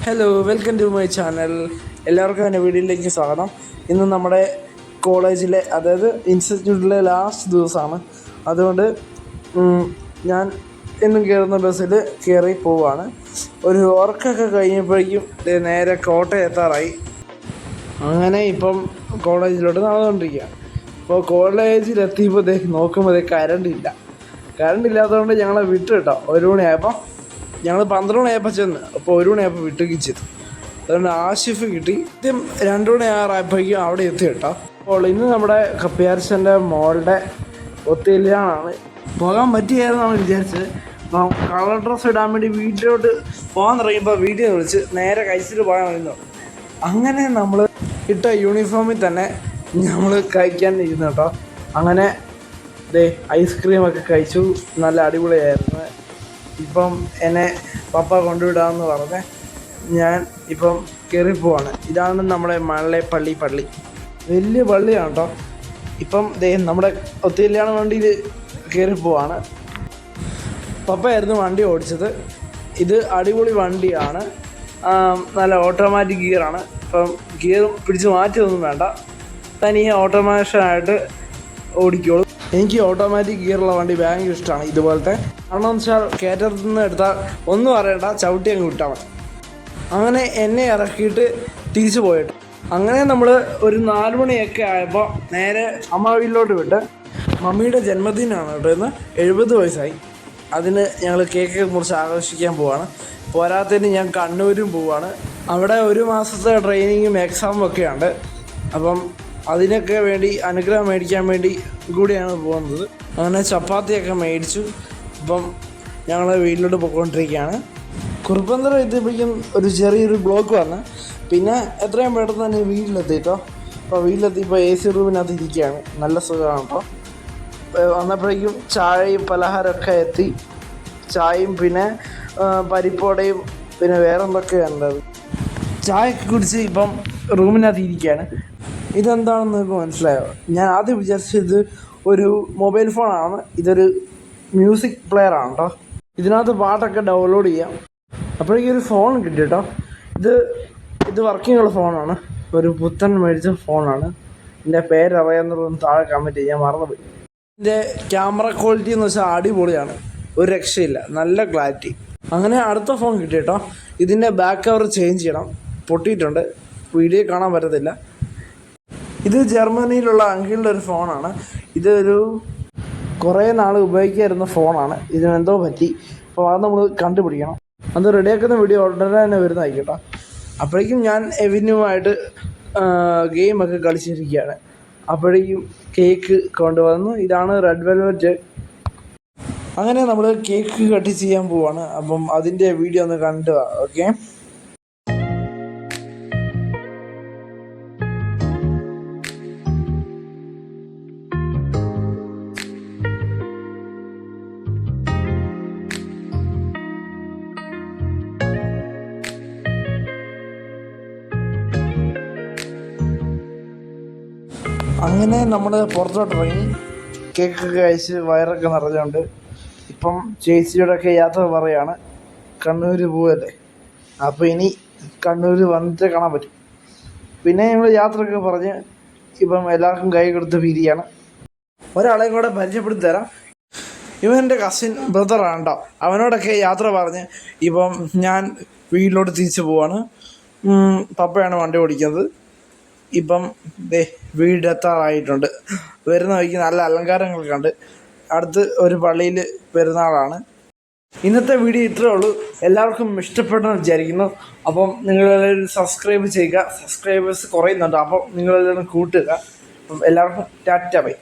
Hello, welcome to my channel. എല്ലാവർക്കും എൻ്റെ വീഡിയോയിലേക്ക് സ്വാഗതം. ഇന്ന് നമ്മുടെ കോളേജിലെ, അതായത് ഇൻസ്റ്റിറ്റ്യൂട്ടിലെ ലാസ്റ്റ് ദിവസമാണ്. അതുകൊണ്ട് ഞാൻ എന്നും കയറുന്ന ബസ്സിൽ കയറി പോവുകയാണ്. ഒരു ഉറക്കമൊക്കെ കഴിഞ്ഞപ്പോഴേക്കും നേരെ കോട്ടയം എത്താറായി. അങ്ങനെ ഇപ്പം കോളേജിലോട്ട് നടന്നുകൊണ്ടിരിക്കുക. അപ്പോൾ കോളേജിലെത്തിയപ്പോൾ നോക്കുമ്പോൾ കറണ്ട് ഇല്ലാത്തതുകൊണ്ട് ഞങ്ങളെ വിട്ടു കേട്ടോ. 1 മണിയായപ്പോൾ ഞങ്ങൾ 12 മണിയായപ്പോൾ ചെന്ന്, അപ്പോൾ 1 മണിയായപ്പോൾ വിട്ടുകയും ചെയ്തു. അതുകൊണ്ട് ആഷിഫ് കിട്ടി. ആദ്യം 2 മണിയാറായപ്പോഴേക്കും അവിടെ എത്തി കേട്ടോ. അപ്പോൾ ഇന്ന് നമ്മുടെ കപ്പിയാർച്ചൻ്റെ മോളുടെ ഒത്തുകല്യാണമാണ്. പോകാൻ പറ്റിയായിരുന്നാണ് വിചാരിച്ചത്. അപ്പം കളർ ഡ്രസ്സ് ഇടാൻ വേണ്ടി വീട്ടിലോട്ട് പോകാൻ തുടങ്ങിയപ്പോൾ വീട്ടിൽ വിളിച്ച് നേരെ കഴിച്ചിട്ട് പോകാൻ വരുന്നു. അങ്ങനെ നമ്മൾ ഇട്ട യൂണിഫോമിൽ തന്നെ നമ്മൾ കഴിക്കാൻ ഇരുന്നു കേട്ടോ. അങ്ങനെ ഐസ്ക്രീമൊക്കെ കഴിച്ചു. നല്ല അടിപൊളിയായിരുന്നു. ഇപ്പം എന്നെ പപ്പ കൊണ്ടുവിടാമെന്ന് പറഞ്ഞ് ഞാൻ ഇപ്പം കയറിപ്പോവാണ്. ഇതാണ് നമ്മുടെ മഴപ്പള്ളി പള്ളി. വലിയ പള്ളിയാണ് കേട്ടോ. ഇപ്പം നമ്മുടെ ഒത്തുകല്യാണ വണ്ടിയിൽ കയറിപ്പോവാണ്. പപ്പയായിരുന്നു വണ്ടി ഓടിച്ചത്. ഇത് അടിപൊളി വണ്ടിയാണ്. നല്ല ഓട്ടോമാറ്റിക് ഗിയറാണ്. ഇപ്പം ഗിയർ പിടിച്ച് മാറ്റിയൊന്നും വേണ്ട, തനിയെ ഓട്ടോമാറ്റിക്കായിട്ട് ഓടിക്കോളൂ. എനിക്ക് ഓട്ടോമാറ്റിക് ഗിയറുള്ള വണ്ടി ഭയങ്കര ഇഷ്ടമാണ്. ഇതുപോലത്തെ കാരണം എന്ന് വെച്ചാൽ കയറ്റത്തിൽ നിന്ന് എടുത്താൽ ഒന്നും അറിയണ്ട, ചവിട്ടി അങ്ങ് വിട്ടാൽ മതി. അങ്ങനെ എന്നെ ഇറക്കിയിട്ട് തിരിച്ചു പോയിട്ട് അങ്ങനെ നമ്മൾ ഒരു 4 മണിയൊക്കെ ആയപ്പോൾ നേരെ അമ്മ വീട്ടിലോട്ട് വിട്ട്. മമ്മിയുടെ ജന്മദിനമാണ് കേട്ടോ. ഇന്ന് 70 വയസ്സായി. അതിന് ഞങ്ങൾ കേക്ക് മുറിച്ച് ആഘോഷിക്കാൻ പോവാണ്. പോരാത്തതിന് ഞാൻ കണ്ണൂരും പോവാണ്. അവിടെ 1 മാസത്തെ ട്രെയിനിങ്ങും എക്സാമും ഒക്കെ ഉണ്ട്. അപ്പം അതിനൊക്കെ വേണ്ടി അനുഗ്രഹം മേടിക്കാൻ വേണ്ടി കൂടിയാണ് പോകുന്നത്. അങ്ങനെ ചപ്പാത്തിയൊക്കെ മേടിച്ചു. ഇപ്പം ഞങ്ങൾ വീട്ടിലോട്ട് പോയിക്കൊണ്ടിരിക്കുകയാണ്. കുറുപ്പന്തറ എത്തിയപ്പോഴേക്കും ഒരു ചെറിയൊരു ബ്ലോക്ക് വന്ന്, പിന്നെ എത്രയും പെട്ടെന്ന് തന്നെ വീട്ടിലെത്തിയിട്ടോ. അപ്പോൾ വീട്ടിലെത്തിയപ്പോൾ AC റൂമിനകത്ത് ഇരിക്കുകയാണ്. നല്ല സുഖമാണ് കേട്ടോ. വന്നപ്പോഴേക്കും ചായയും പലഹാരമൊക്കെ എത്തി. ചായയും പിന്നെ പരിപ്പോടയും പിന്നെ വേറെ എന്തൊക്കെയാണ്. ചായയൊക്കെ കുടിച്ച് ഇപ്പം റൂമിനകത്ത് ഇരിക്കുകയാണ്. ഇതെന്താണെന്ന് നിങ്ങൾക്ക് മനസ്സിലായോ? ഞാൻ ആദ്യം വിചാരിച്ചത് ഒരു മൊബൈൽ ഫോണാണ്. ഇതൊരു മ്യൂസിക് പ്ലെയറാണ് കേട്ടോ. ഇതിനകത്ത് പാട്ടൊക്കെ ഡൗൺലോഡ് ചെയ്യാം. അപ്പോഴേക്കും ഒരു ഫോൺ കിട്ടി കേട്ടോ. ഇത് വർക്കിങ്ങുള്ള ഫോണാണ്. ഒരു പുത്തൻ മേടിച്ച ഫോണാണ്. ഇതിൻ്റെ പേരറിയാവുന്നതൊന്നും താഴെ കമൻറ്റ് ചെയ്യാൻ മറന്നുപോയി. ഇതിൻ്റെ ക്യാമറ ക്വാളിറ്റി എന്ന് വെച്ചാൽ അടിപൊളിയാണ്, ഒരു രക്ഷയില്ല, നല്ല ക്ലാരിറ്റി. അങ്ങനെ അടുത്ത ഫോൺ കിട്ടി കേട്ടോ. ഇതിൻ്റെ ബാക്ക് കവർ ചേഞ്ച് ചെയ്യണം, പൊട്ടിയിട്ടുണ്ട്, വീഡിയോ കാണാൻ പറ്റത്തില്ല. ഇത് ജർമ്മനിയിലുള്ള അങ്കിളിൻ്റെ ഒരു ഫോണാണ്. ഇതൊരു കുറേ നാൾ ഉപയോഗിക്കാതിരുന്ന ഫോണാണ്. ഇതിനെന്തോ പറ്റി. അപ്പോൾ അത് നമ്മൾ കണ്ടുപിടിക്കണം. അത് റെഡിയാക്കുന്ന വീഡിയോ ഉടനെ തന്നെ വരുന്നതായിക്കോട്ടോ. അപ്പോഴേക്കും ഞാൻ എവിനുമായിട്ട് ഗെയിമൊക്കെ കളിച്ചിരിക്കുകയാണ്. അപ്പോഴേക്കും കേക്ക് കൊണ്ടുവന്നു. ഇതാണ് റെഡ് വെൽവെറ്റ്. അങ്ങനെ നമ്മൾ കേക്ക് കട്ട് ചെയ്യാൻ പോവാണ്. അപ്പം അതിൻ്റെ വീഡിയോ ഒന്ന് കണ്ടു. ഓക്കെ. അങ്ങനെ നമ്മൾ പുറത്തോട്ട് ഇറങ്ങി കേക്കൊക്കെ കഴിച്ച് വയറൊക്കെ നിറഞ്ഞുകൊണ്ട് ഇപ്പം ചേച്ചിയോടൊക്കെ യാത്ര പറയുകയാണ്. കണ്ണൂർ പോവല്ലേ, അപ്പോൾ ഇനി കണ്ണൂർ വന്നിട്ട് കാണാൻ പറ്റും. പിന്നെ ഞങ്ങൾ യാത്രയൊക്കെ പറഞ്ഞ് ഇപ്പം എല്ലാവർക്കും കൈ കൊടുത്ത് പിരിയാണ്. ഒരാളെയും കൂടെ പരിചയപ്പെടുത്തി തരാം. ഇവൻ്റെ കസിൻ ബ്രദറാണ് കേട്ടോ. അവനോടൊക്കെ യാത്ര പറഞ്ഞ് ഇപ്പം ഞാൻ വീട്ടിലോട്ട് തിരിച്ചു പോവാണ്. പപ്പയാണ് വണ്ടി ഓടിക്കുന്നത്. ഇപ്പം വീടെത്താറായിട്ടുണ്ട്. വരുന്ന വഴിക്ക് നല്ല അലങ്കാരങ്ങളൊക്കെ ഉണ്ട്. അടുത്ത് ഒരു പള്ളിയിൽ പെരുന്നാളാണ്. ഇന്നത്തെ വീഡിയോ ഇത്രയേ ഉള്ളൂ. എല്ലാവർക്കും ഇഷ്ടപ്പെട്ടെന്ന് വിചാരിക്കുന്നു. അപ്പം നിങ്ങളെല്ലാവരും സബ്സ്ക്രൈബ് ചെയ്യുക. സബ്സ്ക്രൈബേഴ്സ് കുറയുന്നുണ്ട്, അപ്പം നിങ്ങളെല്ലാവരും കൂട്ടുക. അപ്പം എല്ലാവർക്കും ടാറ്റ ബൈ.